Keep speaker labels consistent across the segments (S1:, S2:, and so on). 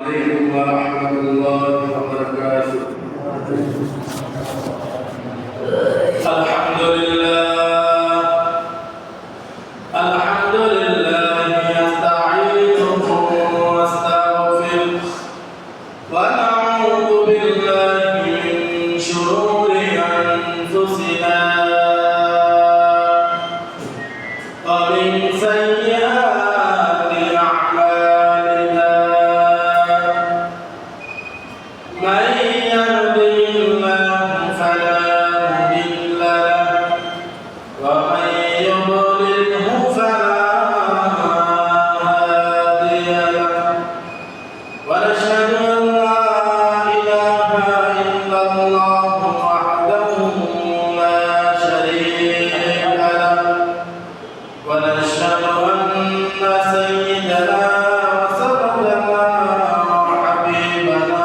S1: عليكم ورحمة الله وبركاته. الحمد لله نستعينه ونستغفره ونعوذ بالله من شرور أنفسنا ومن سيئات أعمالنا. من يهده الله فلا مضل له ومن يضلله فلا هادي له. ونشهد أن لا إله إلا الله وحده لا شريك له. ونشهد أن سيدنا وسندنا وحبيبنا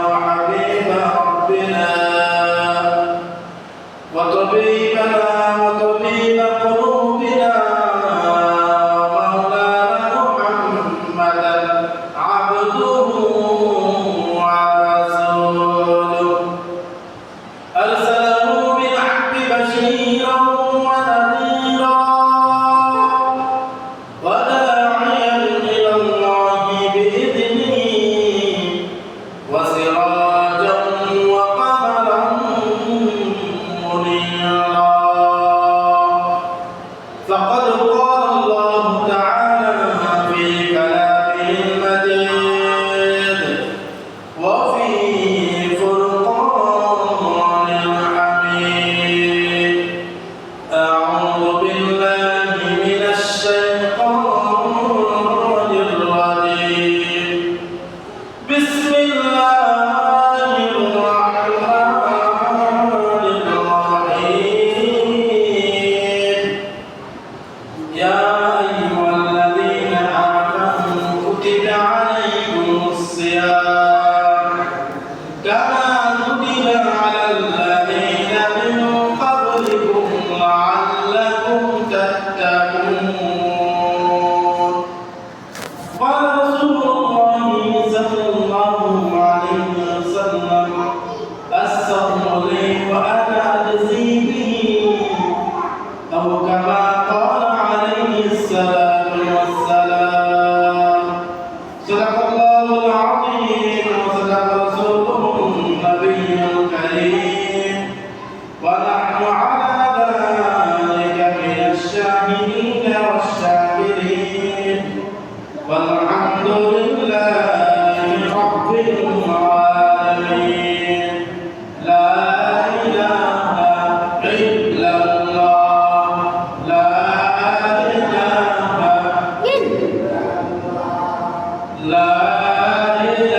S1: وحبيب ربنا وطبيبنا وطبيب قلوبنا ومولانا محمدا عبده ورسوله أرسله بالحق بشيرا ونذيرا وداعيا إلى الله بإذنه وسراجا وقمرا منيرا. فقد قال الله تعالى في كلامه المجيد وفي فرقان الحميد: أعوذ بالله من الشيطان الرجيم. بسم الله الرحمن الرحيم. يا أيها الذين آمنوا كتب عليكم الصيام كما كتب على الذين من قبلكم لعلكم تتقون. قال رسول الله صلى الله عليه وسلم: الصوم لي وأنا أجزي به، أو كما قال عليه الصلاة والسلام. صدق الله العظيم وصدق رسوله النبي الكريم، ونحن على ذلك من الشاهدين والشاكرين، والحمد لله رب العالمين. لا إله إلا الله، لا إله إلا الله، لا إله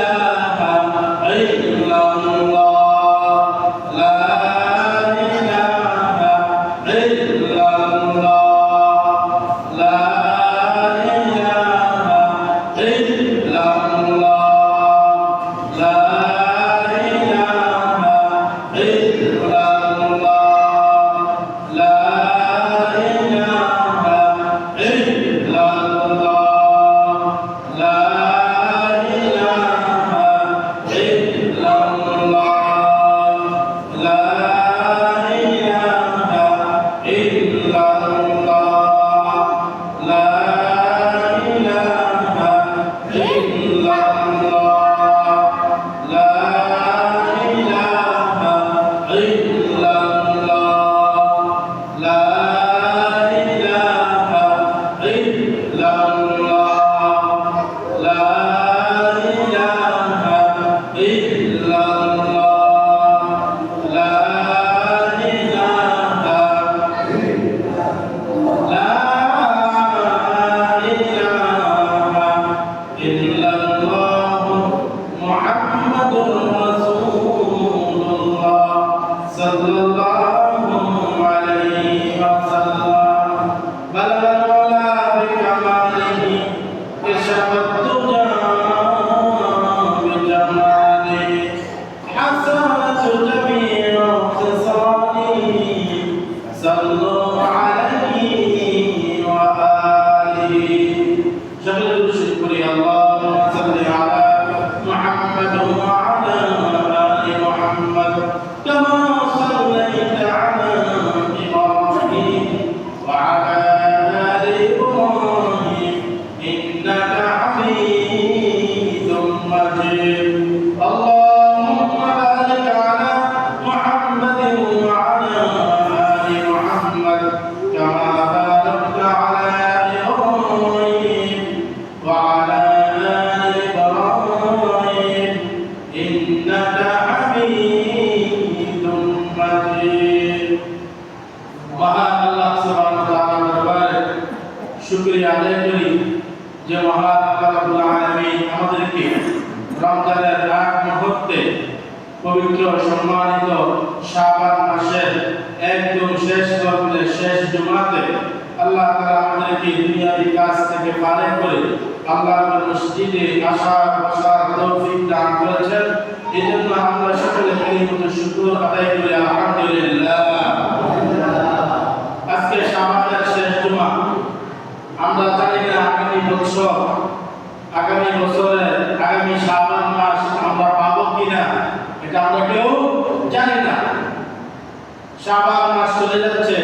S1: রমজানের আগ মুহূর্তে পবিত্র সম্মানিত শাবান মাসের একদম শেষ লগ্নে শেষ জুমাতে আল্লাহ তাআলা আমাদেরকে দুনিয়াবি কাজ থেকে ফারেক করে আল্লাহর মসজিদে আসার বসার তৌফিক দান করেছেন। এজন্য আমরা সকলে কালিমাতুল শুকর আদায় করি আলহামদুলিল্লাহ। আজকে শাবানের শেষ জুমা। আমরা জানি না আগামী বছরের আগামী শাবান মাস আমরা পাবো কিনা, এটা আমরা কেউ জানি না। শাবান মাস চলে যাচ্ছে।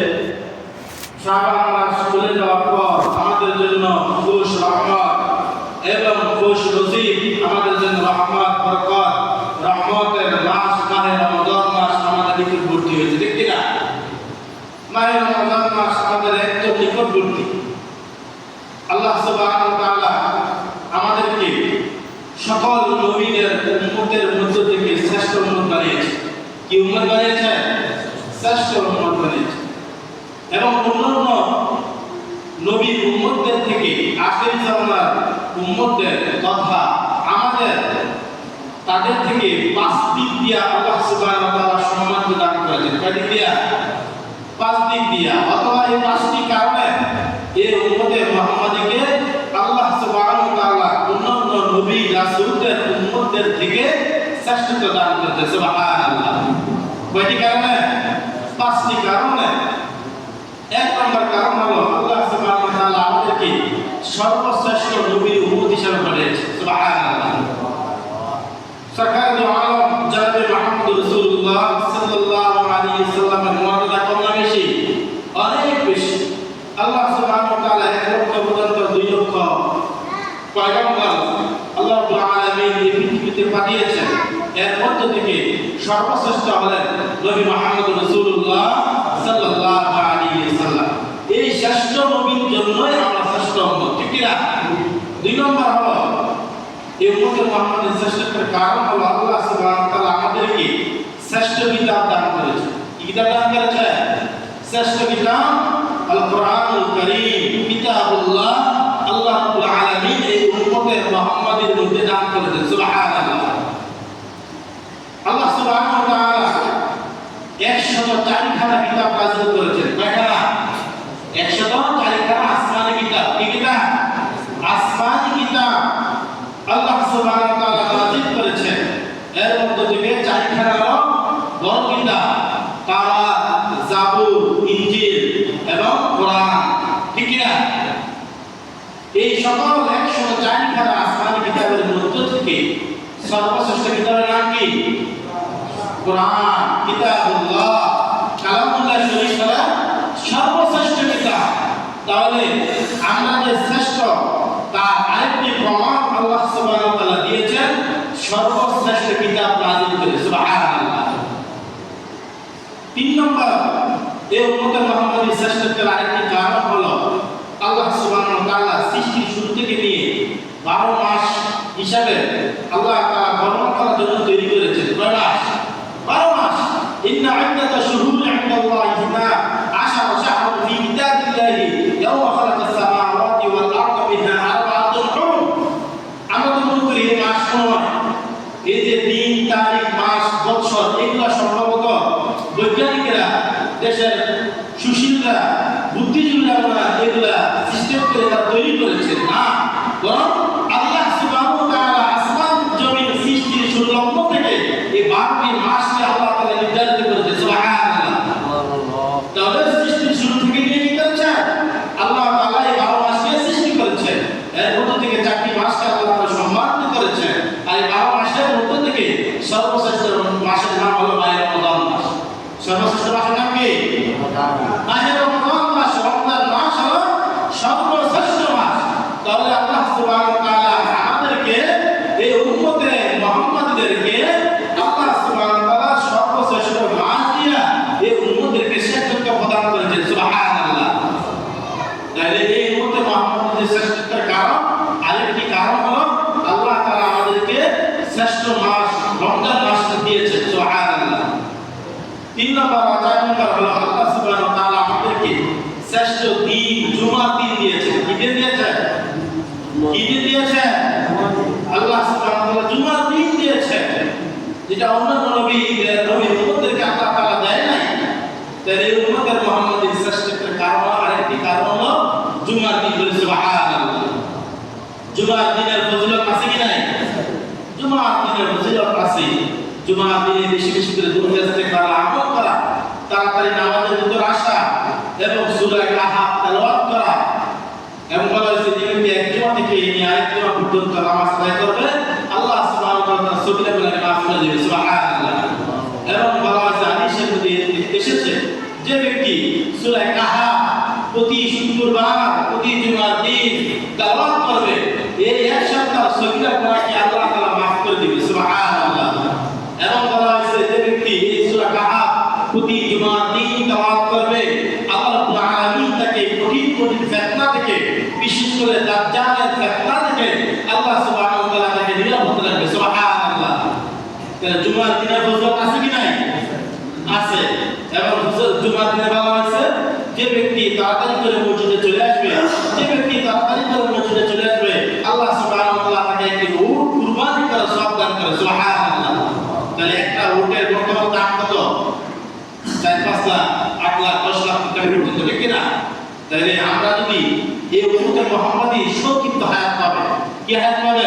S1: শাবান মাস চলে যাওয়ার পর আমাদের জন্য খুশ রহমত এবং খুশ নসিব, আমাদের জন্য রহমত বরকত রহমতের মাস মাহে রমজান মাস আমাদের নিকটবর্তী হয়েছে, ঠিক কিনা? মাহে রমজান মাস আমাদের একদম নিকটবর্তী। আল্লাহ সুবহানাহু ওয়া তাআলা আমাদেরকে সকল নবীদের উম্মতের মধ্য থেকে শ্রেষ্ঠ উম্মত বানিয়েছে। কি উম্মত বানিয়েছে? শ্রেষ্ঠ উম্মত বানিয়েছে। এবং অন্যান্য নবীর উম্মতদের থেকে আখির জামানার উম্মতদের তথা আমাদের তাদের থেকে 5 দিক দিয়ে আল্লাহ সুবহানাহু ওয়া তাআলা সম্মান দান করেছেন। কয় দিক দিয়া? 5 দিক দিয়া। অথবা এই 5টি কারণে এই উম্মতে মুহাম্মাদীকে আল্লাহ সুবহানাহু ওয়া তাআলা অন্যান্য নবী রাসূলদের উম্মতদের থেকে শ্রেষ্ঠত্ব দান করেছেন। সুবহানাল্লাহ। কয়টি কারণে? 5টি কারণে। এক নম্বর কারণ হলো আল্লাহ সুবহানাহু ওয়া তাআলা আমাদেরকে সর্বশ্রেষ্ঠ নবীর উম্মত হিসেবে বানিয়েছেন। সুবহানাল্লাহ। সরকার দু আলম জনাবে মুহাম্মদ রাসূলুল্লাহ সাল্লাল্লাহু আলাইহি ওয়াসাল্লামের মর্যাদা কম না বেশি? অনেক বেশি। আল্লাহ সুবহানাহু ওয়া তাআলা 1 লক্ষ পর্যন্ত 2 লক্ষ পয়গম্বর আল্লাহ রাব্বুল আলামিন এই পৃথিবীতে পাঠিয়েছেন। এর মধ্য থেকে সর্বশ্রেষ্ঠ হলেন নবী মুহাম্মদ রাসূলুল্লাহ সাল্লাল্লাহু আলাইহি ওয়াসাল্লাম। এই শ্রেষ্ঠ নবীর জন্যই আমরা শ্রেষ্ঠ উম্মত, ঠিক কি না? 2 নম্বর হলো এই উম্মতে মুহাম্মাদের শ্রেষ্ঠত্বের কারণ হলো আল্লাহ সুবহানাহু ওয়া তাআলা আমাদেরকে শ্রেষ্ঠ কিতাব দান করেছেন। কি কিতাব দান করেছেন? শ্রেষ্ঠ কিতাব আল কোরআনুল কারীম, কিতাবুল্লাহ। আল্লাহ রাব্বুল আলামিন এই উম্মতে মুহাম্মাদের মধ্যে দান করেছেন। সুবহানাল্লাহ। আল্লাহ সুবহানাহু ওয়া তাআলা 104 খানা কিতাব নাযিল করেছেন। কয়খানা? 104 খানা আসমানি কিতাব। কি কিতাব? আসমানি কিতাব আল্লাহ সুবহানাহু ওয়া তাআলা নাযিল করেছেন। এর মধ্যে থেকে 4 খানা হলো বড় কিতাব, তাওরাত, জাবুর, ইনজিল এবং কোরআন, ঠিক কি না? এই সকল 104 খানা আসমানি কিতাবের মধ্যে থেকে সর্বশ্রেষ্ঠ কিতাবের নাম কি? কোরআন, কিতাবুল্লাহ, কালামুল্লাহ শরীফ হলো সর্বশ্রেষ্ঠ কিতাব। তাহলে আমরা যে শ্রেষ্ঠ তার আরেকটি প্রমাণ আল্লাহ সুবহানাহু ওয়া তাআলা দিয়েছেন সর্বশ্রেষ্ঠ কিতাব নাযিল করে। সুবহানাল্লাহ। 3 নম্বর এই উম্মতে মুহাম্মাদীর শ্রেষ্ঠত্বের আরেকটি কারণ হলো আল্লাহ সুবহানাহু ওয়া তাআলা সৃষ্টির শুরু থেকে নিয়ে 12 মাস হিসাবে আল্লাহ তাআলা গণনা করার জন্য তৈরি করেছেন। কয় মাস? 12 মাস। ইন্না ইদ্দাতা শুহুরি ইনদাল্লাহি 12 শাহরান ফি কিতাবিল্লাহি ইয়াওমা খালাকাস সামাওয়াতি ওয়াল আরদা মিনহা আরবাআতুন হুরুম। আমাদের মধ্যে এই মাস নয়, এই যে দিন, তারিখ, মাস, বছর, এগুলা সম্ভবত বৈজ্ঞানিকরা, দেশের সুশীলরা, বুদ্ধিজীবীরা এগুলা সিস্টেম করে তৈরি করেছেন না, বরং আল্লাহ সুবহানাহু ওয়া তাআলা আসমান জমিন সৃষ্টির শুরু লগ্ন থেকে এই 12টি মাসকে আল্লাহ তাআলা নির্ধারিত করেছেন। সুবহানাল্লাহ। তাহলে সৃষ্টির শুরু থেকে নিয়ে কি করেছেন? আল্লাহ তাআলা এই 12 মাসকে সৃষ্টি করেছেন। এর মধ্য থেকে 4টি মাসকে আল্লাহ তাআলা সম্মানিত করেছেন। আর এই 12 মাসের মধ্য থেকে সর্বশ্রেষ্ঠ মাসের নাম হলো মাহে রমজান মাস। সর্বশ্রেষ্ঠ মাসের নাম কি? মাহে রমজান মাস। রমজান মাস হলো সর্বশ্রেষ্ঠ মাস। তাহলে আল্লাহ সুবহানাহু ওয়া তাআলা আমাদেরকে এই উম্মতে মুহাম্মাদীদেরকে আল্লাহ সুবহানাহু ওয়া তাআলা সর্বশ্রেষ্ঠ মাস দিয়া এই উম্মতদেরকে শ্রেষ্ঠত্ব প্রদান করেছেন। সুবহানাল্লাহ। তাহলে এই উম্মতে মুহাম্মাদীদের শ্রেষ্ঠত্বের কারণ আরেকটি কারণ হলো আল্লাহ তাআলা আমাদেরকে শ্রেষ্ঠ মাস রমজান মাস দিয়েছেন। সুবহানাল্লাহ। 3 নম্বর 4 নম্বর হলো আল্লাহ সুবহানাহু ওয়া তাআলা আমাদেরকে শ্রেষ্ঠ দিন জুমার দিন দিয়েছেন। কি দিন দিয়েছেন? কি দিন দিয়েছেন? আল্লাহ সুবহানাহু ওয়া তাআলা জুমার দিন যেটা অন্যান্য নবীর উম্মতদেরকে আল্লাহ তাআলা দেয় নাই। তাই এই উম্মতের মুহাম্মদের শ্রেষ্ঠত্বের কারণ আরেকটি কারণ হলো জুমার দিন। বলে সুবহানাল্লাহ। জুমার দিনের ফজিলত আছে কি নাই? জুমার দিনের ফজিলত আছে। জুমার দিনে বেশি বেশি করে দুরূদ ইস্তেগফার আমল করা, তাড়াতাড়ি নামাজের ভিতর আসা এবং সূরা কাহফ তেলাওয়াত করা, এবং বলা হয়েছে যে এক জুমা থেকে নিয়ে আরেক জুমা পর্যন্ত নামাজ আদায় করবে, আল্লাহ সুবহানাহু ওয়া তাআলা সবিরা গুনাহ মাফ করে দেবে। সুবহানাল্লাহ। এবং বলা হয়েছে হাদিসের মধ্যে এসেছে যে ব্যক্তি সূরা কাহফ প্রতি শুক্রবার প্রতি জুমার দিন তেলাওয়াত করবে, এই এক সপ্তাহ সবিরা গুনাহকে আল্লাহ তাআলা মাফ করে দেবে। সুবহানাল্লাহ। এবং বলা হয়েছে যে ব্যক্তি এই সূরা কাহফ প্রতি জুমার দিন তেলাওয়াত করবে, আল্লাহ রাব্বুল আলামিন তাকে কঠিন কঠিন ফিতনা থেকে, বিশেষ করে দাজ্জালের ফিতনা থেকে আল্লাহ সুবহানাহু ওয়া তাআলা তাকে নিরাপদ রাখবে। সুবহানাল্লাহ। তাহলে জুমার দিনের ফজিলত আছে কি নাই? আছে। এবং জুমার দিনে বলা হয়েছে যে ব্যক্তি তাড়াতাড়ি করে মসজিদে চলে আসবে, যে ব্যক্তি তাড়াতাড়ি করে মসজিদে চলে আসবে, আল্লাহ সুবহানাহু ওয়া তাআলা তাকে একটি উট কুরবানি করার সওয়াব দান করে। সুবহানাল্লাহ। তাহলে একটা উটের বর্তমান দাম কত? 4-5 লাখ, 8 লাখ, 10 লাখ টাকা পর্যন্ত, ঠিক না? তাহলে আমরা যদি এই উম্মতের মুহাম্মাদী সংক্ষিপ্ত হায়াত পাবে, কি হায়াত পাবে?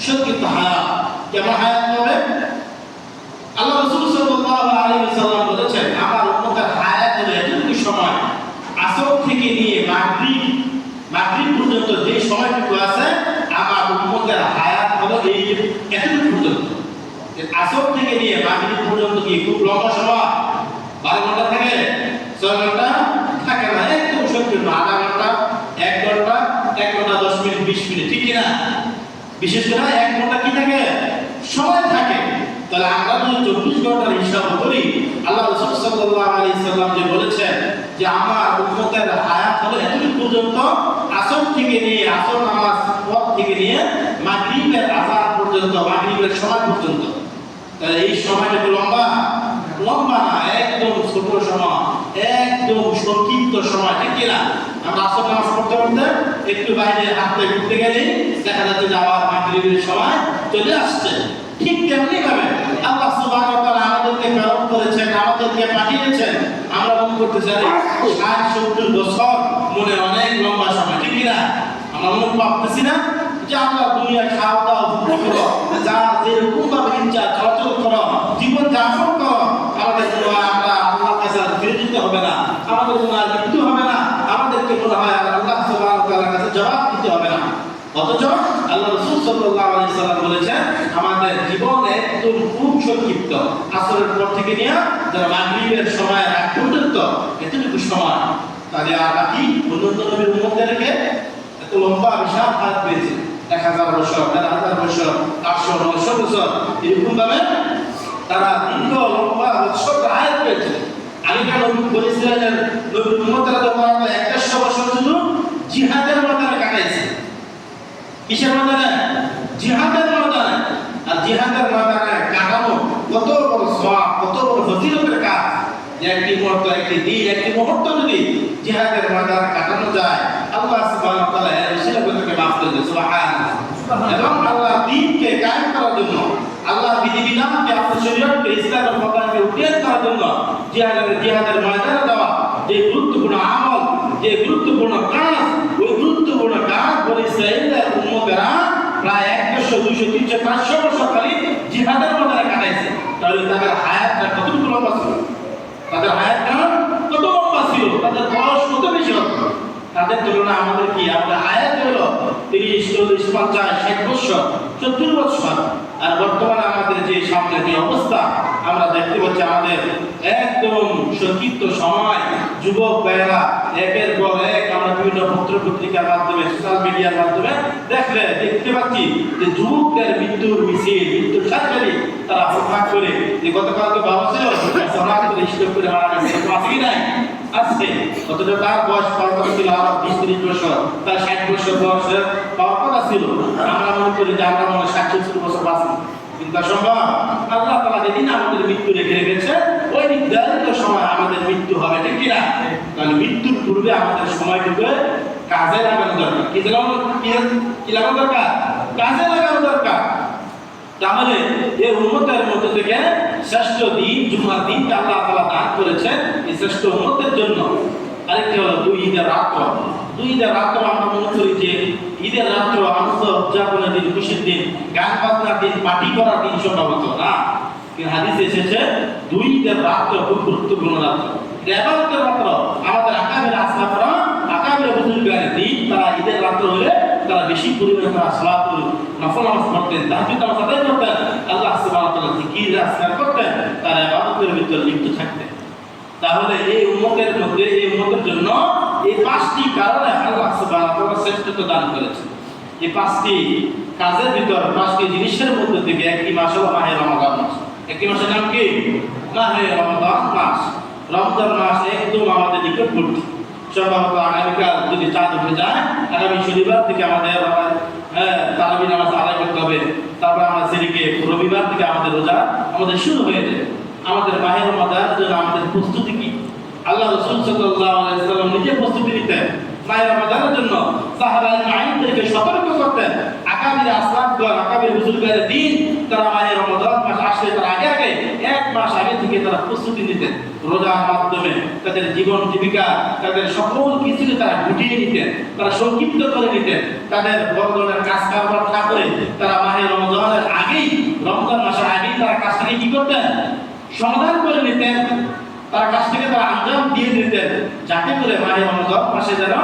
S1: সংক্ষিপ্ত হায়াত। কেমন হায়াত পাবে? আল্লাহ রাসূল সাল্লাল্লাহু আলাইহি ওয়াসাল্লাম বলেছেন, আমার উম্মতের হায়াত হলো এতটুকু সময়, আসর থেকে নিয়ে মাগরিব পর্যন্ত যে সময়টুকু আছে, আমার উম্মতের হায়াত হলো এই এতটুকু পর্যন্ত। আসর থেকে নিয়ে মাগরিব পর্যন্ত কি খুব লম্বা সময়? 12 ঘন্টা থাকে? 6 ঘন্টা থাকে না, একদম সংক্ষিপ্ত। আধা ঘন্টা, 1 ঘন্টা, 1 ঘন্টা 10 মিনিট, 20 মিনিট, ঠিক কিনা? বিশেষ করে 1 ঘন্টা কি থাকে? সময় থাকে। তাহলে আমরা যদি 24 ঘন্টার হিসাব করি, আল্লাহ রাসূল সাল্লাল্লাহু আলাইহি সাল্লাম যে বলেছেন যে আমার উম্মতের হায়াত হলো এতটুকু পর্যন্ত, আসর থেকে নিয়ে, আসর নামাজ পর থেকে নিয়ে মাগরিবের আযান পর্যন্ত, মাগরিবের সময় পর্যন্ত। তাহলে এই সময়টা কি লম্বা? লম্বা না, একদম ছোট সময়, একদম সংক্ষিপ্ত সময়, ঠিক কিনা? আমরা আসর নামাজ পড়তে পড়তে একটু বাইরে হাঁটতে ঘুরতে গেলে দেখা যাচ্ছে যে আবার মাগরিবের সময় চলে আসছে। ঠিক তেমনি ভাবে আল্লাহ সুবহানাহু ওয়া তাআলা আমাদেরকে প্রেরণ করেছেন, আমাদেরকে পাঠিয়েছেন। আমরা মনে করতে চাই 60-70 বছর মনে অনেক লম্বা সময়, ঠিক কিনা? আমরা মনে ভাবতেছি না যে আমরা দুনিয়া খাওয়া দাওয়া করো, যা যেরকম ভাবে ইচ্ছা চলাচল করো, জীবন যাপন করো, আমাদের কোনো আমরা আল্লাহর কাছে ফিরে যেতে হবে না, আমাদের কোনো আর মৃত্যু হবে না, আমাদেরকে মনে হয় আল্লাহ সুবহানাহু ওয়া তাআলার কাছে জবাব দিতে হবে না। অথচ আল্লাহ রাসূল সাল্লাল্লাহু আলাইহি সাল্লাম বলেছেন আমাদের জীবন একদম খুব সংক্ষিপ্ত, আসরের পর থেকে নিয়ে যারা মাগরিবের সময় আগ পর্যন্ত এতটুকু সময়। তাহলে আর বাকি অন্যান্য নবীর উম্মতদেরকে এত লম্বা বিশাল হায়াত পেয়েছে, 1000 বছর, 1000 বছর, 800-900 বছর, এরকম ভাবে তারা দীর্ঘ লম্বা বছর হায়াত পেয়েছে। আগেকার নবী বলেছিলেন নবীর উম্মতরা তো 100 বছর শুধু জিহাদের ময়দানে কাটাইছে। কিসের ময়দানে? জিহাদের ময়দানে। আর জিহাদের ময়দানে কাটানো কত বড় সওয়াব, কত বড় ফজিলতের কাজ। যে একটি মুহূর্ত, একটি দিন, একটি মুহূর্ত যদি জিহাদের ময়দানে কাটানো যায়, আল্লাহ সুবহানাহু ওয়া তাআলা এর উসিলাকে মাফ করে দেন। সুবহানাল্লাহ। এবং আল্লাহ দ্বীনকে কায়েম করার জন্য, আল্লাহ বিধিবিধানকে, আপনার শরীয়তকে, ইসলামের পতাকাকে উঠিয়ে দেওয়ার জন্য জিহাদের ময়দানে দেওয়া যে গুরুত্বপূর্ণ আমল, যে গুরুত্বপূর্ণ কাজ, ওই গুরুত্বপূর্ণ কাজ বলে ইসরায়েলের উম্মতেরা প্রায় 100, 200, 300, 500 বছর খালি জিহাদের ময়দানে কাটাইছে। তাহলে তাদের হায়াতটা কতটুকু লম্বা ছিল? তাদের হায়াতটা কত লম্বা ছিল? তাদের বয়স কত বেশি হতো? তাদের তুলনায় আমাদের কি? আমাদের হায়াত হলো 30, 40, 50, 60 বছর, 70 বছর। আর বর্তমানে আমাদের যে সামনে যে অবস্থা আমরা দেখতে পাচ্ছি, আমাদের একদম সংক্ষিপ্ত সময়, যুবক ভাইয়েরা একের পর এক আমরা বিভিন্ন পত্র পত্রিকার মাধ্যমে, সোশ্যাল মিডিয়ার মাধ্যমে দেখতে পাচ্ছি যে যুবকদের মৃত্যুর মিছিল, মৃত্যুর সাথে তারা হত্যা করে, যে গতকালকে বাবা ছিল সরাস করে স্টক করে মারা গেছে, আছে কি নাই? আছে। অথচ তার বয়স পাওয়ার কথা ছিল আরো 20-30 বছর, তার 60 বছর বয়সে পাওয়ার কথা ছিল। আমরা মনে করি যে আমরা মনে 60-70 বছর বাঁচি, কিন্তু সম্ভব? আল্লাহ তাআলা যেদিন আমাদের মৃত্যু রেখে রেখেছে, ওই নির্ধারিত সময় আমাদের মৃত্যু হবে, ঠিক কিনা? তাহলে মৃত্যুর পূর্বে আমাদের সময়টুকু কাজে লাগানো দরকার। কি লাগানো দরকার? কাজে লাগানো দরকার। তাহলে এই উম্মতের মধ্যে থেকে শ্রেষ্ঠ দিন জুমার দিনকে আল্লাহ তাআলা দান করেছেন এই শ্রেষ্ঠ উম্মতের জন্য। আরেকটি হলো দুই ঈদের রাত্র। দুই ঈদের রাত্র আমরা মনে করি যে ঈদের রাত্র আনন্দ উদযাপনের দিন, খুশির দিন, গান বাজনার দিন, পার্টি করার দিন সম্ভবত না। কিন্তু হাদিসে এসেছে দুই ঈদের রাত্র খুব গুরুত্বপূর্ণ রাত্র, ইবাদতের রাত্র। আমাদের আকাবের আসলাফরা, আকাবের বুজুর্গের দিন তারা ঈদের রাত্র হলে তারা বেশি পরিমাণে তারা সালাতুল নফল নামাজ পড়তেন, তাহাজ্জুদ নামাজ আদায় করতেন, আল্লাহ সুবহানাহু ওয়া তাআলা জিকির আজকার করতেন, তারা ইবাদতের ভিতর লিপ্ত থাকতেন। তাহলে এই উম্মতের মধ্যে, এই উম্মতের জন্য এই পাঁচটি কারণে আল্লাহ সুবহানাহু ওয়া তাআলা শ্রেষ্ঠত্ব দান করেছেন। এই পাঁচটি কাজের ভিতর, পাঁচটি জিনিসের মধ্যে থেকে একটি মাস হলো মাহে রমাদান মাস। একটি মাসের নাম কি? মাহে রমাদান মাস। রমজান মাস একদম আমাদের নিকটবর্তী। সম্ভবত আগামীকাল যদি চাঁদ উঠে যায়, আগামী শনিবার থেকে আমাদের তারাবি নামাজ আদায় করতে হবে। তারপর আমরা সেদিকে রবিবার থেকে আমাদের রোজা আমাদের শুরু হয়ে যায়। আমাদের মাহে রমাদানের জন্য আমাদের প্রস্তুতি কি? আল্লাহ রাসূল সাল্লাল্লাহু আলাইহি ওয়াসাল্লাম নিজে প্রস্তুতি নিতেন মাহে রমাদানের জন্য। সাহাবায়ে কেরামদেরকে সতর্ক করতেন। আকাবির আসলাফগণ, আকাবির বুজুর্গের দিন তারা মাহে রমাদান মাস আসলে তার আগে আগে এক মাস আগে থেকে তারা প্রস্তুতি নিতেন। রোজার মাধ্যমে তাদের জীবন জীবিকা, তাদের সকল কিছুকে তারা গুটিয়ে নিতেন, তারা সংক্ষিপ্ত করে নিতেন। তাদের বড়দের কাজ কারবার না করে তারা মাহে রমাদানের আগেই, রমজান মাসের আগেই তারা কাজটাকে কি করতেন? সমাধান করে নিতেন। তার কাছ থেকে তারা আঞ্জাম দিয়ে দিতেন, যাতে করে মাহে রমজান মাসে যেন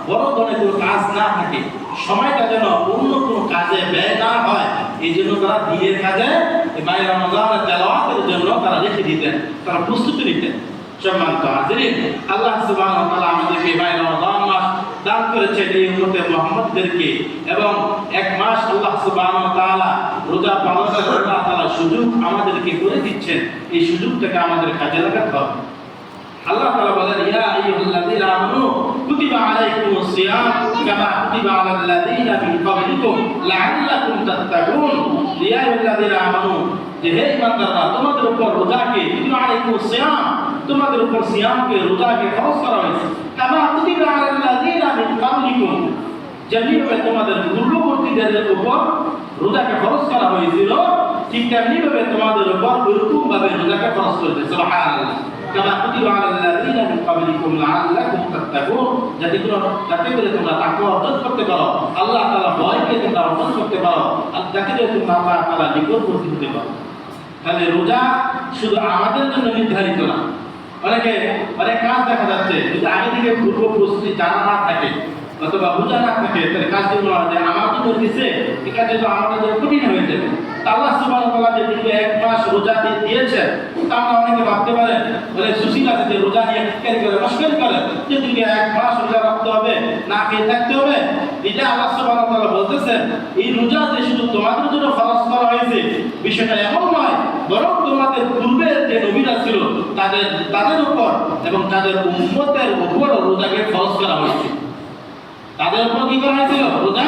S1: বড় ধরনের কোনো কাজ না থাকে, সময়টা যেন অন্য কোনো কাজে ব্যয় না হয়। এই জন্য তারা দিনের কাজে মাহে রমজানের তেলাওয়াতের জন্য তারা রেখে দিতেন, তারা প্রস্তুতি নিতেন। সম্মানিত হাজিরিন, আল্লাহ সুবহানাহু ওয়া তাআলা আমাদেরকে মাহে রমজান মাস দান করেছেন এই উম্মতে মুহাম্মদদেরকে, এবং এক মাস আল্লাহ সুবহানাহু ওয়া তাআলা রোজা পালনের আল্লাহ তাআলা সুযোগ আমাদেরকে করে দিচ্ছেন। এই সুযোগটাকে আমাদের কাজে লাগাতে হবে। আল্লাহ তাআলা বলেন, ইয়া আইয়ুহাল্লাযীনা আমানু কুতিবা আলাইকুমুস সিয়াম কামা কুতিবা আলাল লাযীনা মিন ক্বাবলিকুম লাআল্লাকুম তাত্তাকুন। ইয়া আইয়ুহাল্লাযীনা আমানু, যে হে ইমানদাররা, তোমাদের উপর রোজাকে, কুতিবা আলাইকুমুস সিয়াম, তোমাদের উপর সিয়ামকে, রোজাকে ফরজ করা হয়েছে। কামা কুতিবা আলাল লাযীনা মিন ক্বাবলিকুম, যেমনিভাবে তোমাদের পূর্ববর্তীদের উপর রোজাকে ফরজ করা হয়েছিল, ঠিক তেমনিভাবে তোমাদের উপর ওইরকমভাবে রোজাকে ফরজ করেছে। সুবহানাল্লাহ। কামা কুতিবা আলাল লাযীনা মিন ক্বাবলিকুম লাআল্লাকুম তাত্তাকুন, যাতে করে তোমরা তাকওয়া অর্জন করতে পারো, আল্লাহ তাআলা ভয়কে তোমরা অর্জন করতে পারো, আর যাতে করে তোমরা আল্লাহ তাআলার নিকটবর্তী হতে পারো। তাহলে রোজা শুধু আমাদের জন্য নির্ধারিত না। অনেক কাজ দেখা যাচ্ছে যদি আগে থেকে পূর্ব প্রস্তুতি জানা না থাকে অথবা বোঝা না থাকে, তাহলে কাজটি বলা যায় আমার তো করতেছে, এই কাজে তো আমাদের জন্য কঠিন হয়ে যাবে। আল্লাহ সুবহানাহু ওয়া তাআলা যে দিকে এক মাস রোজা দিয়েছে, তা আমরা অনেকে ভাবতে পারেন বলে সুশীল আছে যে রোজা নিয়ে টিটকারি করে, মস্করি করে, যে দিকে এক মাস রোজা রাখতে হবে, না খেয়ে থাকতে হবে। এটা আল্লাহ সুবহানাহু ওয়া তাআলা বলতেছেন, এই রোজা যে শুধু তোমাদের জন্য ফরজ করা হয়েছে বিষয়টা এমন নয়, বরং তোমাদের পূর্বের যে নবীরা ছিল তাদের উপর এবং তাদের উম্মতের উপর রোজাকে ফরজ করা হয়েছে। তাদের উপর কি করা হয়েছিল? রোজা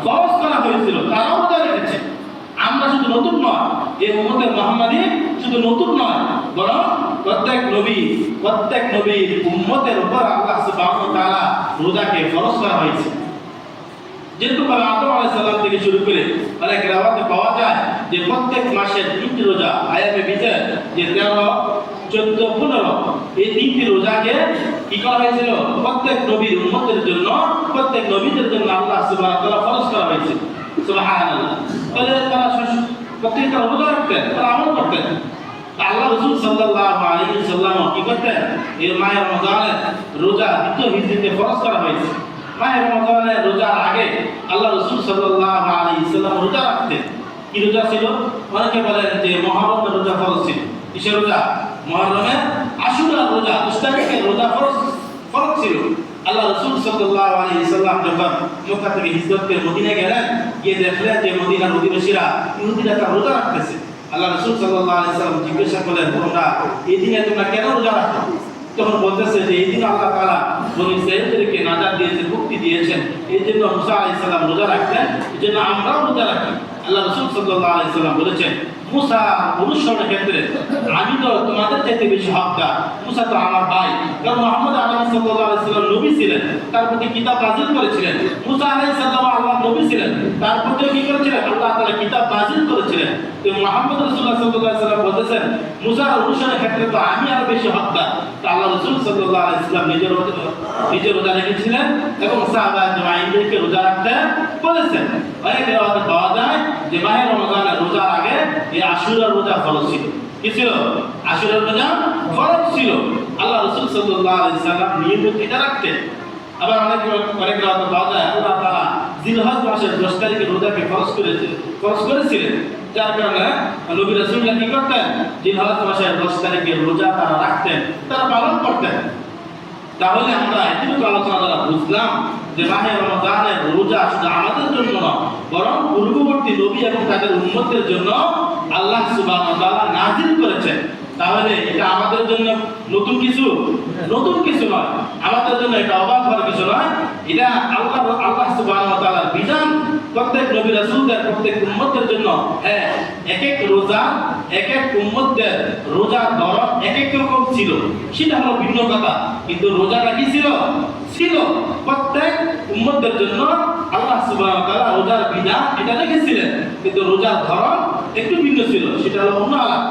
S1: ফরজ করা হয়েছিল, তারাও রোজা রেখেছে। আমরা শুধু নতুন নয়, এই উম্মতে মুহাম্মাদী শুধু নতুন নয়, বরং প্রত্যেক নবীর উম্মতের উপর আল্লাহ সুবহানাহু ওয়া তাআলা রোজাকে ফরজ করা হয়েছে। যেহেতু আদম আলাইহিস সালাম থেকে শুরু করে অনেক রাওয়াতে পাওয়া যায় যে প্রত্যেক মাসের 3টি রোজা, আয়ামে বিজয় যে 13, 14, 15, এই 3টি রোজাকে কি করা হয়েছিল? প্রত্যেক নবীর উম্মতের জন্য, প্রত্যেক নবীদের জন্য আল্লাহ সুবহানাহু ওয়া তাআলা ফরজ করা হয়েছে। সুবহানাল্লাহ। তাহলে তারা প্রত্যেকটা রোজা রাখতেন, তারা আমল করতেন। আল্লাহ রাসূল সাল্লাল্লাহু আলাইহি ওয়াসাল্লাম কি করতেন? এই মাহে রমজানের রোজা দ্বিতীয় হিজরিতে ফরজ করা হয়েছে। মাহে রমজানের রোজার আগে আল্লাহ রাসূল সাল্লাল্লাহু আলাইহি ওয়াসাল্লাম রোজা রাখতেন। কি রোজা ছিল? অনেকে বলেন যে মুহররমের রোজা ফরজ ছিল। কিসের রোজা? মুহররমের আশুরার রোজা, 10 তারিখের রোজা ফরজ ছিল। আল্লাহ রাসূল সাল্লাল্লাহু আলাইহি ওয়াসাল্লাম যখন মক্কা থেকে হিজরত করে মদিনায় গেলেন, গিয়ে দেখলেন যে মদিনার অধিবাসীরা ইহুদিরা তারা রোজা রাখতেছে। আল্লাহ রাসূল সাল্লাল্লাহু আলাইহি ওয়াসাল্লাম জিজ্ঞাসা করলেন, তোমরা এই দিনে তোমরা কেন রোজা রাখো? তখন বলতেছে যে এই দিন আল্লাহ তাআলা বনী ইসরাঈলদেরকে নাজাত দিয়েছেন, মুক্তি দিয়েছেন, এই জন্য মুসা আলাইহিস সালাম রোজা রাখতেন, এই জন্য আমরাও রোজা রাখি। আল্লাহ রাসূল সাল্লাল্লাহু আলাইহি ওয়াসাল্লাম বলেছেন, মুসা অনুসরণের ক্ষেত্রে আমি তো তোমাদের চাইতে বেশি হকদার। মুসা তো আমার ভাই, কারণ মুহাম্মদ সাল্লাল্লাহু আলাইহি ওয়াসাল্লাম নবী ছিলেন, তার প্রতি কিতাব নাযিল করেছিলেন। মুসা আলাইহিস সালাম আল্লাহর নবী ছিলেন, তার প্রতি কি করেছিলেন? আল্লাহ তাআলা কিতাব নাযিল করেছিলেন। তো মুহাম্মদ রাসূলুল্লাহ সাল্লাল্লাহু আলাইহি ওয়াসাল্লাম বলতেছেন মুসার অনুসরণের ক্ষেত্রে তো আমি আরো বেশি হকদার। তো আল্লাহ রাসূল সাল্লাল্লাহু আলাইহি ওয়াসাল্লাম নিজের রোজা রেখেছিলেন এবং সাহাবা জামাইনদেরকে রোজা রাখতে বলেছেন। অনেক রিওয়ায়াতে পাওয়া যায় যে মাহে রমজানের রোজার আগে এই আশুরার রোজা ফরজ ছিল। কি ছিল? আশুরার রোজা ফরজ ছিল। আল্লাহ রাসূল সাল্লাল্লাহু আলাইহি ওয়াসাল্লাম নিয়মিত এটা রাখতেন। আবার অনেক রিওয়ায়াতে পাওয়া যায় আল্লাহ তাআলা জিলহজ মাসের 10 তারিখে রোজাকে ফরজ করেছিলেন। যার কারণে নবী রাসূলরা কি করতেন? জিলহজ মাসের 10 তারিখে রোজা তারা রাখতেন, তারা পালন করতেন। তাহলে আমরা এটুকু আলোচনা দ্বারা বুঝলাম যে মাহে রমজানের রোজা শুধু আমাদের জন্য নয়, বরং পূর্ববর্তী নবী এবং তাদের উম্মতের জন্য আল্লাহ সুবহানাহু ওয়া তাআলা নাযিল করেছেন। তাহলে এটা আমাদের জন্য নতুন কিছু নয়, আমাদের জন্য এটা অবাক হওয়ার কিছু নয়। এটা আল্লাহ সুবহানাহু ওয়া তাআলার বিধান। প্রত্যেক নবী রাসূলদের প্রত্যেক উম্মতের জন্য এক এক রোজা, এক এক উম্মতের রোজার ধরন এক এক রকম ছিল, সেটা হলো ভিন্ন কথা। কিন্তু রোজাটা কি ছিল? প্রত্যেক উম্মতের জন্য আল্লাহ সুবহানাহু ওয়া তাআলা রোজার বিধান এটা রেখেছিলেন, কিন্তু রোজার ধরন একটু ভিন্ন ছিল, সেটা হলো অন্য আলাদা।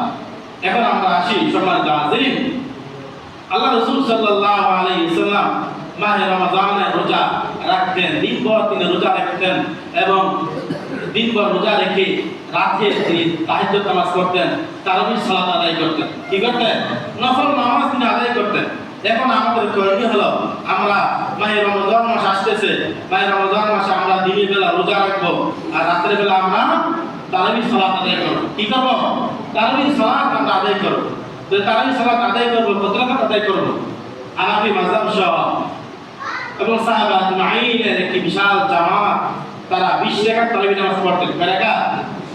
S1: এখন আমরা আসি সম্মানিত হাজিরিন, আল্লাহ রাসূল সাল্লাল্লাহু আলাইহি ওয়াসাল্লাম মাহে রমজানের রোজা রাখতেন, দিনভর তিনি রোজা রাখতেন এবং দিনভর রোজা রেখে রাতে তিনি তাহাজ্জুদ নামাজ পড়তেন, তারাবির সালাত আদায় করতেন। কি করতেন? নফল নামাজ তিনি আদায় করতেন। এখন আমাদের করণীয় হলো আমরা মাহে রমজান মাস আসতেছে, মাহে রমজান মাসে আমরা দিনের বেলা রোজা রাখবো আর রাতের বেলা আমরা তারাবির সালাত আদায় করব। কি করব? তারাবির সালাত আমরা আদায় করব। তো তারাবির সালাত আদায় করব, কত রাকাত আদায় করব? হানাফি মাযহাব সহ এবং সাহাবা আজমাইনের একটি বিশাল জামাত, তারা 20 রাকাত তারাবি নামাজ পড়তেন। কয় রাকাত?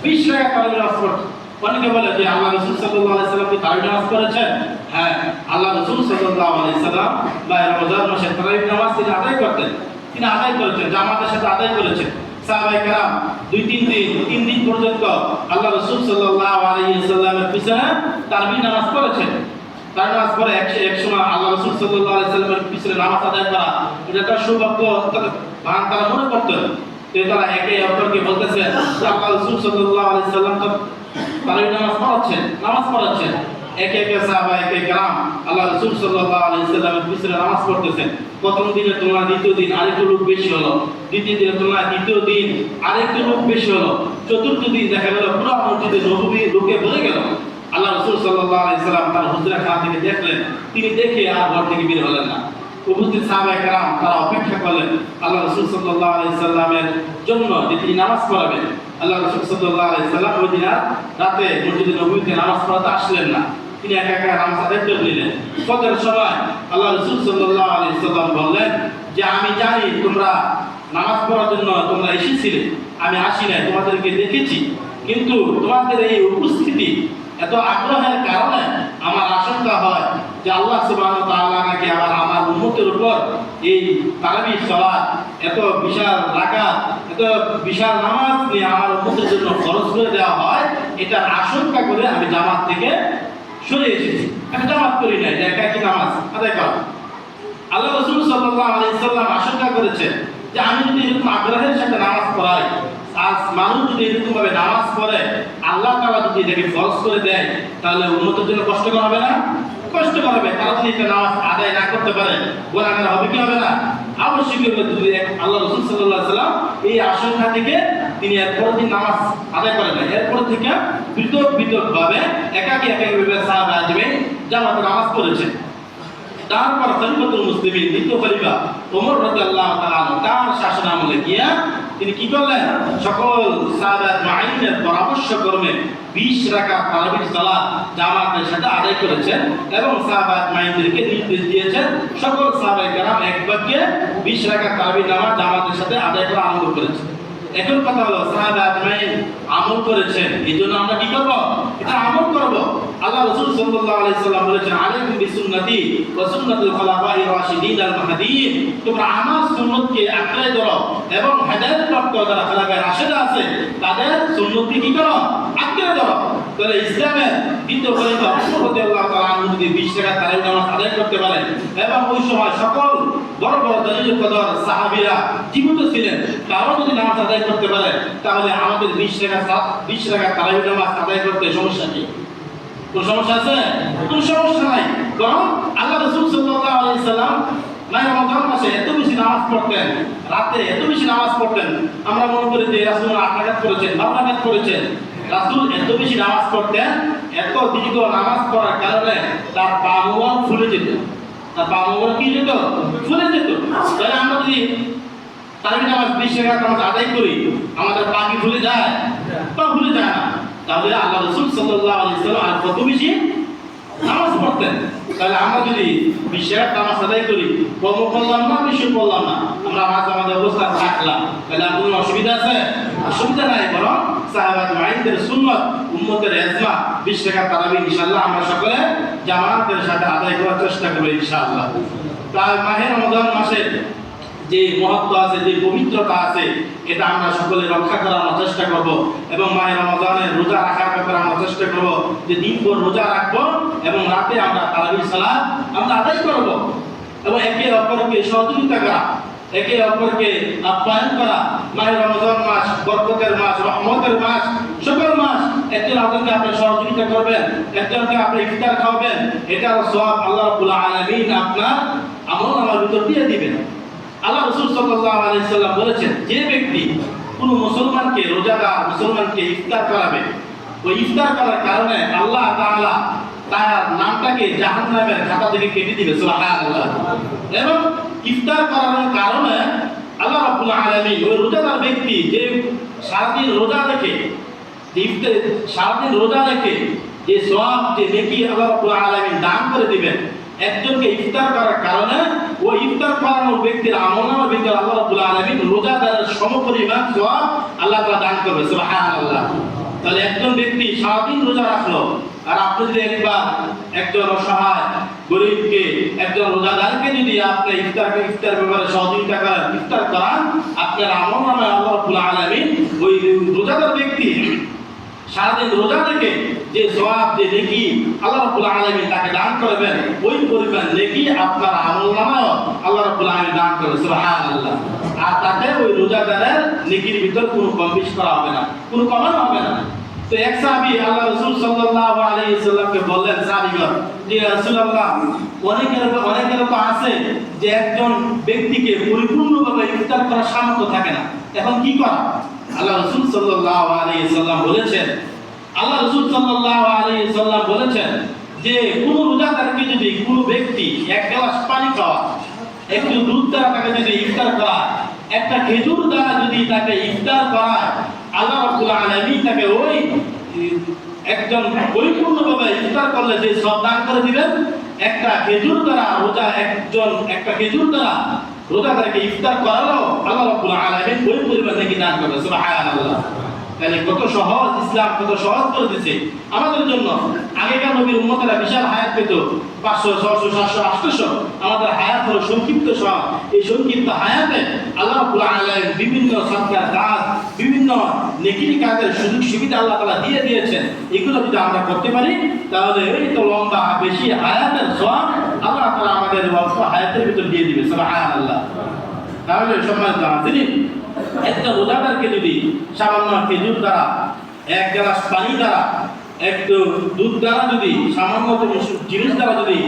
S1: 20 রাকাত তারাবি নামাজ পড়তেন। অনেকে বলে যে আল্লাহ রাসূল সাল্লাল্লাহু আলাইহি সাল্লাম কি তারাবি নামাজ পড়েছেন? হ্যাঁ, আল্লাহ রাসূল সাল্লাল্লাহু আলাইহি সাল্লাম রমজান মাসে তারাবি নামাজ তিনি আদায় করতেন, তিনি আদায় করেছেন, জামাতের সাথে আদায় করেছেন। সাহাবায়ে কেরাম 3 দিন পর্যন্ত আল্লাহ রাসূল সাল্লাল্লাহু আলাইহি সাল্লামের পিছনে তারাবি নামাজ পড়েছেন। তার নামাজ পড়ে এক সময় আল্লাহ রাসূল সাল্লাল্লাহু আলাইহি সাল্লামের পিছনে নামাজ আদায় করা এটা একটা সৌভাগ্য তারা মনে করতেন। তো তারা একে অপরকে বলতেছে যে আল্লাহ রাসূল সাল্লাল্লাহু আলাইহি সাল্লাম তো তারাবি নামাজ পড়াচ্ছেন। একে সাহাবা একে কেরাম আল্লাহ রাসূল সাল্লাল্লাহু আলাইহি সাল্লামের পিছনে নামাজ পড়তেছেন। প্রথম দিনের তুলনায় দ্বিতীয় দিন আরেকটু লোক বেশি হলো, দ্বিতীয় দিনের তুলনায় তৃতীয় দিন আরেকটু লোক বেশি হলো, চতুর্থ দিন দেখা গেল পুরো মসজিদে নববী লোকে ভরে গেল। আল্লাহ রাসূল সাল্লাল্লাহু আলাইহি সাল্লাম তার হুজরাখানা থেকে দেখলেন, তিনি দেখে আর ঘর থেকে বের হলেন না। উপস্থিত সাহাবায়ে কেরাম তারা অপেক্ষা করলেন আল্লাহ রাসূল সাল্লাল্লাহু আলাইহি সাল্লামের জন্য যে তিনি নামাজ পড়াবেন। আল্লাহ রাসূল সাল্লাল্লাহু আলাইহি সাল্লাম ওই দিন রাতে মসজিদে নববীতে নামাজ পড়াতে আসলেন না, তিনি একা নামাজ আদায় করে নিলেন। ফজরের সময় আল্লাহ রাসূল সাল্লাল্লাহু আলাইহি সাল্লাম বললেন যে আমি জানি তোমরা নামাজ পড়ার জন্য তোমরা এসেছিলে, আমি আসি নাই, তোমাদেরকে দেখেছি, কিন্তু তোমাদের এই উপস্থিতি এত আগ্রহের কারণে আমার আশঙ্কা হয় যে আল্লাহ সুবহানাহু ওয়া তাআলা নাকি আমার উম্মতের উপর এই তারাবির সালাত এত বিশাল রাকাত, এত বিশাল নামাজ নিয়ে আমার উম্মতের জন্য ফরজ করে দেওয়া হয়, এটার আশঙ্কা করে আমি জামাত থেকে সরে এসেছি। আমি জামাত করি নাই, যে একাকী নামাজ আদায় করা। আল্লাহ রাসূল সাল্লাল্লাহু আলাইহি সাল্লাম আশঙ্কা করেছেন যে আমি যদি এরকম আগ্রহের সাথে নামাজ পড়াই, আজ মানুষ যদি এরকম ভাবে নামাজ পড়ে, আল্লাহ তাআলা যদি এটাকে ফরজ করে দেয়, তাহলে উম্মতের জন্য কষ্টকর হবে না? কষ্টকর হবে। তারা যদি এটা নামাজ আদায় না করতে পারে, গুনাহগার হবে কি হবে না? অবশ্যই হবে। যদি আল্লাহ রাসূল সাল্লাল্লাহু আলাইহি সাল্লাম এই আশঙ্কা থেকে তিনি এরপর দিন নামাজ আদায় করেন না। এরপর থেকে পৃথক ভাবে একাকী ভাবে সাহাবা আজমাইন জামাতে নামাজ পড়েছেন। তারপর খলিফাতুল মুসলিমিন দ্বিতীয় খলিফা ওমর রাদিয়াল্লাহু তাআলা তার শাসনামলে গিয়া তিনি কি করলেন? সকল সাহাবা আজমাইনের পরামর্শ ক্রমে 20 রাকাত তারাবির সালাত জামাতের সাথে আদায় করেছেন এবং সাহাবা আজমাইনদেরকে নির্দেশ দিয়েছেন সকল সাহাবায়ে কেরাম এক বাক্যে 20 রাকাত তারাবির নামাজ জামাতের সাথে আদায় করা আরম্ভ করেছেন। এখন কথা হলো সাহাবা আজমাইন আমল করেছেন, এইজন্য আমরা কি করব? এটা আমল করব। আল্লাহ রাসূল সাল্লাল্লাহু আলাইহি সাল্লাম বলেছেন আলাইকুম বিসুন্নতি ওয়া সুন্নাতুল খুলাফায়ে রাশিদিন আল মাহদিয়িন, তোমরা আমার সুন্নতকে আঁকড়ে ধরো এবং হেদায়েতপ্রাপ্ত যারা খলিফায়ে রাশিদা আছে তাদের সুন্নতকে কি করো? আঁকড়ে ধরো। তাহলে ইসলামের দ্বিতীয় খলিফা ওমর রাদিয়াল্লাহু তাআলা আনহু যদি 20 রাকাত তারাবি নামাজ আদায় করতে পারেন এবং ওই সময় সকল বড় বড় দলিল কদর সাহাবীরা জীবিত ছিলেন, তারাও যদি নামাজ আদায় করতে পারে, তাহলে আমাদের 20 টাকা তারাবি নামাজ আদায় করতে সমস্যা কি? কোন সমস্যা আছে? কোন সমস্যা নাই। কারণ আল্লাহ রাসূল সাল্লাল্লাহু আলাইহি সাল্লাম মাহে রমজান মাসে এত বেশি নামাজ পড়তেন, রাতে এত বেশি নামাজ পড়তেন। আমরা মনে করি যে রাসূল 8 রাকাত করেছেন, 12 রাকাত করেছেন। রাসূল এত বেশি নামাজ পড়তেন, এত দীর্ঘ নামাজ পড়ার কারণে তার পা মোবারক ফুলে যেত। তার পা মোবারক কি যেত? ফুলে যেত। তাহলে আমরা যদি তারাবি নামাজ 20 রাকাত নামাজ আদায় করি, আমাদের পা কি ফুলে যায়? পা ফুলে যায় না। তাহলে আল্লাহ রাসূল সাল্লাল্লাহু আলাইহি সাল্লাম আর কত বেশি নামাজ পড়তেন। তাহলে আমরা যদি 20 রাকাত নামাজ আদায় করি, কম করলাম না, বেশি করলাম না, আমরা আমাদের অবস্থা থাকলাম, তাহলে আর কোনো অসুবিধা আছে? অসুবিধা নাই। বরং সাহাবাত মাইনদের সুন্নাত, উম্মতের ইজমা 20 রাকাত তারাবি ইনশাআল্লাহ আমরা সকলে জামাতের সাথে আদায় করার চেষ্টা করব ইনশাআল্লাহ। তাই মাহে রমজান মাসের যে মহত্ব আছে, যে পবিত্রতা আছে, এটা আমরা সকলে রক্ষা করার চেষ্টা করব এবং মাহে রমজানের রোজা রাখার ব্যাপারে আমরা চেষ্টা করব যে দিনভর রোজা রাখবো এবং রাতে আমরা তারাবির সালাত আমরা আদায় করব এবং একে অপরকে সহযোগিতা করা, একে অপরকে আপ্যায়ন করা। মাহে রমজান মাস বরকতের মাস, রহমতের মাস, সকল মাস। একজন আরেকজনকে আপনি সহযোগিতা করবেন, একজনকে আপনি ইফতার খাওয়াবেন, এটার সওয়াব আল্লাহ রাব্বুল আলামিন আপনার আমলনামার ভিতর দিয়ে দিবেন। আল্লাহ রাসূল সাল্লাল্লাহু আলাইহি সাল্লাম বলেছেন, যে ব্যক্তি কোন মুসলমানকে, রোজাদার মুসলমানকে ইফতার করাবে, ওই ইফতার করার কারণে আল্লাহ তাআলা তার নামটাকে জাহান্নামের খাতা থেকে কেটে দিবে। সুবহানাল্লাহ। এবং ইফতার করার কারণে আল্লাহ রাব্বুল আলামিন ওই রোজাদার ব্যক্তি যে সারাদিন রোজা রেখে, সারাদিন রোজা রেখে যে সওয়াব, যে নেকি আল্লাহ রাব্বুল আলামিন দান করে দিবেন, একজনকে ইফতার করার কারণে ওই ইফতার করানোর ব্যক্তির আমলনামার ভিতরে আল্লাহ রাব্বুল আলামিন রোজাদারের সমপরিমাণ সওয়াব আল্লাহ তাআলা দান করবে। সুবহানাল্লাহ। তাহলে একজন ব্যক্তি সারাদিন রোজা রাখলো, আর আপনি যদি একবার একজন অসহায় গরিবকে, একজন রোজাদারকে যদি আপনি ইফতার ব্যাপারে সহযোগিতা করেন, ইফতার করান, আপনার আমলনামায় আল্লাহ রাব্বুল আলামিন ওই রোজাদার ব্যক্তি সারাদিন রোজা থেকে যে সওয়াব, যে নেকি আল্লাহ রাব্বুল আলামিন তাকে দান করবেন, ওই পরিমাণ নেকি আপনার আমলনামায় আল্লাহ রাব্বুল আলামিন দান করবেন। সুবহানাল্লাহ। আর তাকে ওই রোজাদারের নেকির ভিতর কোনো কম বেশি করা হবে না, কোনো কমানো হবে না। তো এক সাহাবী আল্লাহ রাসূল সাল্লাল্লাহু আলাইহি সাল্লামকে বললেন, সাহাবীগণ, যে রাসূলুল্লাহ, অনেকের তো আছে যে একজন ব্যক্তিকে পরিপূর্ণভাবে ইফতার করার সামর্থ্য থাকে না, এখন কি করা? আল্লাহ রাসূল সাল্লাল্লাহু আলাইহি সাল্লাম বলেছেন যে কোন রোজাদারকে যদি কোন ব্যক্তি এক গ্লাস পানি খাওয়া, একটু দুধ দ্বারা তাকে যদি ইফতার করা, একটা খেজুর দ্বারা যদি তাকে ইফতার করায়, আল্লাহ রাব্বুল আলামিন তাকে ওই একজন পরিপূর্ণভাবে ইফতার করলে যে সব দান করে দিবেন, একটা খেজুর দ্বারা রোজাদারকে ইফতার করালো আল্লাহ রাব্বুল আলামিন ওই পরিমাণ নাকি দান করবে। সুবহানাল্লাহ। তাহলে কত সহজ, ইসলাম কত সহজ করে দিয়েছে আমাদের জন্য। আগেকার নবীর উম্মতেরা বিশাল হায়াত পেত, 500, 600, 700, 800। আমাদের হায়াত হলো সংক্ষিপ্ত সময়। এই সংক্ষিপ্ত হায়াতে আল্লাহ রাব্বুল আলামিন বিভিন্ন সরকার কাজ, বিভিন্ন নেকির কাজের সুযোগ সুবিধা আল্লাহ তাআলা দিয়ে দিয়েছেন। এগুলো যদি আমরা করতে পারি, তাহলে এই তো লম্বা বেশি হায়াতের সওয়াব আল্লাহ তাআলা আমাদের অল্প হায়াতের ভিতর দিয়ে দিবে। সুবহানাল্লাহ। তাহলে সম্মানিত হাজিরিন, একটা রোজাদারকে যদি সামান্য খেজুর দ্বারা, এক গ্লাস পানি দ্বারা, একটু দুধ দ্বারা, যদি সামান্য জিনিস দ্বারা যদি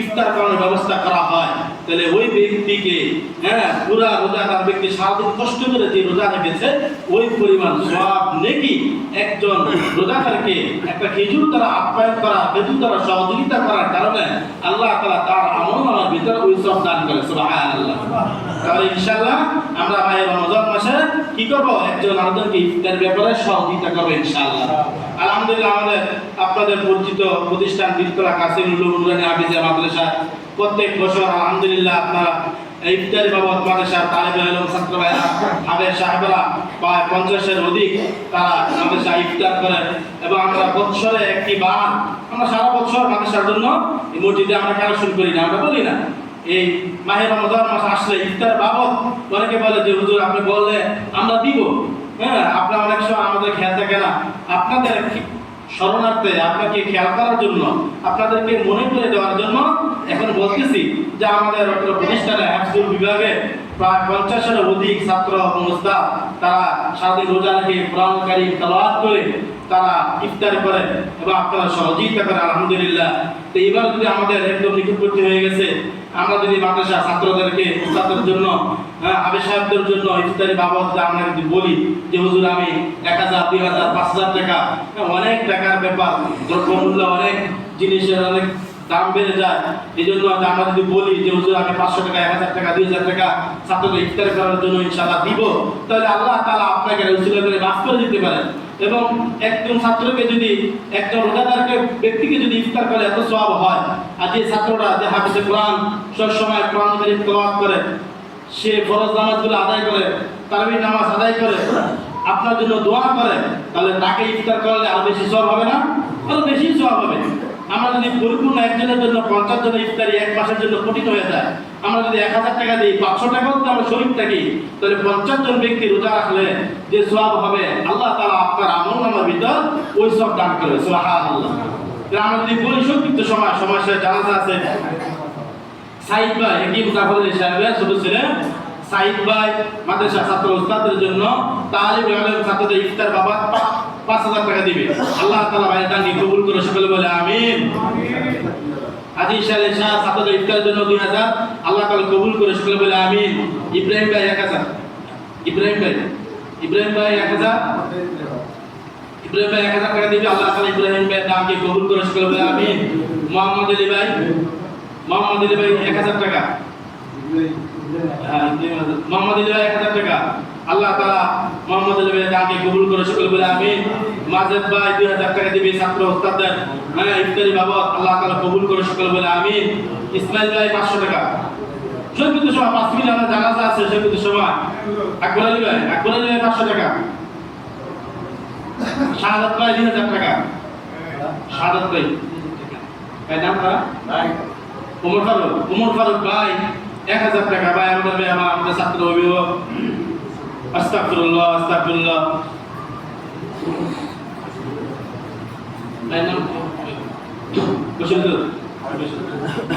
S1: ইফতার করার ব্যবস্থা করা হয়, তাহলে ওই ব্যক্তিকে, পুরা রোজাদার ব্যক্তি সারাদিন কষ্ট করে যে রোজা রেখেছে, ওই পরিমাণ সওয়াব নেকি একজন রোজাদারকে একটা খেজুর দ্বারা আপ্যায়ন করা, খেজুর দ্বারা সহযোগিতা করার কারণে আল্লাহ তাআলা তার আমলনামার ভিতরে ওই সব দান করে। সুবহানাল্লাহ। তাহলে ইনশাআল্লাহ আমরা মাহে রমজান মাসে কি করব? একজন আরেকজনকে ইফতার ব্যাপারে সহযোগিতা করব ইনশাআল্লাহ। আলহামদুলিল্লাহ, আমাদের আপনাদের পরিচিত প্রতিষ্ঠান বীরতলা কাসিমুল উলুম নুরানী হাফিজিয়া মাদ্রাসা প্রত্যেক বছর আলহামদুলিল্লাহ আপনারা ইফতারি বাবদ মাদ্রাসা তালিবে ইলম ছাত্র ভাইরা, হাফেজ সাহেবরা প্রায় 50-এর অধিক তারা মাদ্রাসা ইফতার করেন। এবং আমরা বছরে একটি বার, আমরা সারা বছর মাদ্রাসার জন্য এই মসজিদে আমরা কালেকশন করি না, আমরা বলি না। এই মাহে রমজান মাস আসলে ইফতার বাবদ অনেকে বলে যে হুজুর আপনি বললে আমরা দিব। আপনার অনেক সময় আমাদের খেয়াল থাকে না, আপনাদের শরণার্থে আপনাকে খেয়াল করার জন্য, আপনাদেরকে মনে করে দেওয়ার জন্য এখন বলতেছি যে আমাদের প্রতিষ্ঠানে হাফিজুল বিভাগে প্রায় 50-এর অধিক ছাত্র এবং উস্তাদ তারা সারাদিন রোজা রেখে কোরআন কারীম তেলাওয়াত করে তারা ইফতার করে এবং আপনারা সহযোগিতা করে আলহামদুলিল্লাহ। তো এবার যদি আমাদের একদম নিকটবর্তী হয়ে গেছে, আমরা যদি মাদ্রাসা ছাত্রদেরকে উস্তাদের জন্য হাফেজ সাহেবদের জন্য ইফতারি বাবদ আমরা যদি বলি যে হুজুর আমি 1000, 2000, 5000 টাকা, অনেক টাকার ব্যাপার, দ্রব্যমূল্য অনেক জিনিসের অনেক দাম বেড়ে যায়, এই জন্য আমরা যদি বলি যে হুজুর আমি 500 টাকা, 1000 টাকা, 2000 টাকা ছাত্রদের ইফতার করার জন্য ইনশাআল্লাহ দিব, তাহলে আল্লাহ তাআলা আপনাকে উসিলা করে মাফ করে দিতে পারেন। এবং একজন ছাত্রকে যদি একজন রোজাদারকে ব্যক্তিকে যদি ইফতার করে এত সওয়াব হয়, আর যে ছাত্ররা যে হাফেজে কোরআন সব সময় কোরআন কারীম তেলাওয়াত করে, সে ফরজ নামাজগুলো আদায় করে, তারাবির নামাজ আদায় করে, আপনার জন্য দোয়া করে, তাহলে তাকে ইফতার করলে আরো বেশি সওয়াব হবে না? আরো বেশি সওয়াব হবে। আমরা যদি পরিপূর্ণ একজনের জন্য 50 জনের ইফতারি এক মাসের জন্য কঠিন হয়ে যায়, আমরা যদি 1000 টাকা দিই, 500 টাকাও যদি আমরা শরীর থাকি, তাহলে 50 জন ব্যক্তি রোজা রাখলে যে সওয়াব হবে আল্লাহ তাআলা আপনার আমলনামার ভিতর ওই সব দান করবে। সুবহানাল্লাহ। আমরা যদি বলি সংক্ষিপ্ত সময় শেষে জানাজা আছে, সাইদ ভাই একই মুজাফফর সাহেবের ছোট ছেলে সাইদ ভাই মাদ্রাসা ছাত্র উস্তাদের জন্য তালিব ইলম ছাত্রদের ইফতার বাবদ 5000 টাকা দিবে। আল্লাহ তাআলা ভাইয়ের দানকে কবুল করে সকলে বলে আমিন। হাজী শাহ ছাত্রদের ইফতারের জন্য 2000 আল্লাহ তাআলা কবুল করে সকলে বলে আমিন। ইব্রাহিম ভাই 1000, ইব্রাহিম ভাই 1000, ইব্রাহিম ভাই 1000 টাকা দিবে। আল্লাহ তাআলা ইব্রাহিম ভাইয়ের দানকে কবুল করে সকলে বলে আমিন। মোহাম্মদ আলী ভাই 1000 টাকা, মোহাম্মদ আলী ভাই 1000 টাকা, আল্লাহ তাআলা মোহাম্মদ আলী ভাইয়ের দানকে কবুল করে সকলে বলে আমিন। মাজেদ ভাই 2000 টাকা দিবে ছাত্র উস্তাদদের ইফতারি বাবদ, আল্লাহ তাআলা কবুল করে সকলে বলে আমিন। ইসমাইল ভাই 500 টাকা। সংক্ষিপ্ত সময় 5 মিনিট আমরা জানাজা আছে, সংক্ষিপ্ত সময় আকবর আলী ভাই 500 টাকা। শাহাদাত ভাই 2000 টাকা, শাহাদাত ভাই নাম ভাই ওমর ফারুক ভাই 1000 টাকা। ভাই আমাদের ছাত্র অভিভাবক, আস্তাগফিরুল্লাহ আস্তাগফিরুল্লাহ। ভাই নাম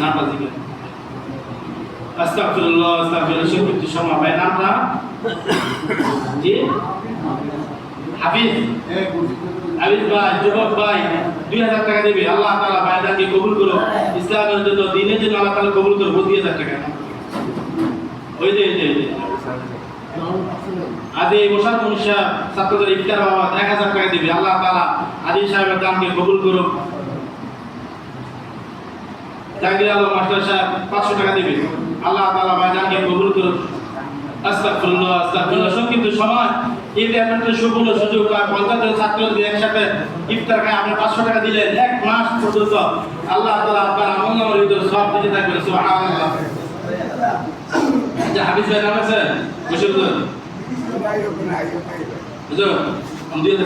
S1: নাম আস্তাগফিরুল্লাহ আস্তাগফিরুল্লাহ। সংক্ষিপ্ত সময় ভাই নামটা জি হাফিজ ভাই, যুবক ভাই 2000 টাকা দিবে। আল্লাহ তাআলা ভাইদাকে কবুল করো, ইসলামের জন্য দ্বীনের জন্য আল্লাহ তাআলা কবুল করো। 2000 টাকা। ওই যে আদি মোশাদ মুন্সা ছাত্রদের ইফতার বাবদ 1000 টাকা দিবে। আল্লাহ তাআলা আদি সাহেবের দানকে কবুল করো। জাহাঙ্গীর আলম মাস্টার সাহেব 500 টাকা দিবে। আল্লাহ তাআলা ভাইদাকে কবুল করো। আস্তাগফিরুল্লাহ আস্তাগফিরুল্লাহ। সংক্ষিপ্ত সময় এই ব্যাপারটা সুবর্ণ সুযোগ, 50 জন ছাত্র যদি একসাথে ইফতার খায়, আপনি 500 টাকা দিলেন, এক মাস পর্যন্ত আল্লাহ তাআলা আপনার আমলনামার ভিতর সওয়াব দিতে থাকবেন। সুবহানাল্লাহ। যে হাফিজ ভাই নাম আছে, বসে বুঝুন, আমি দিয়ে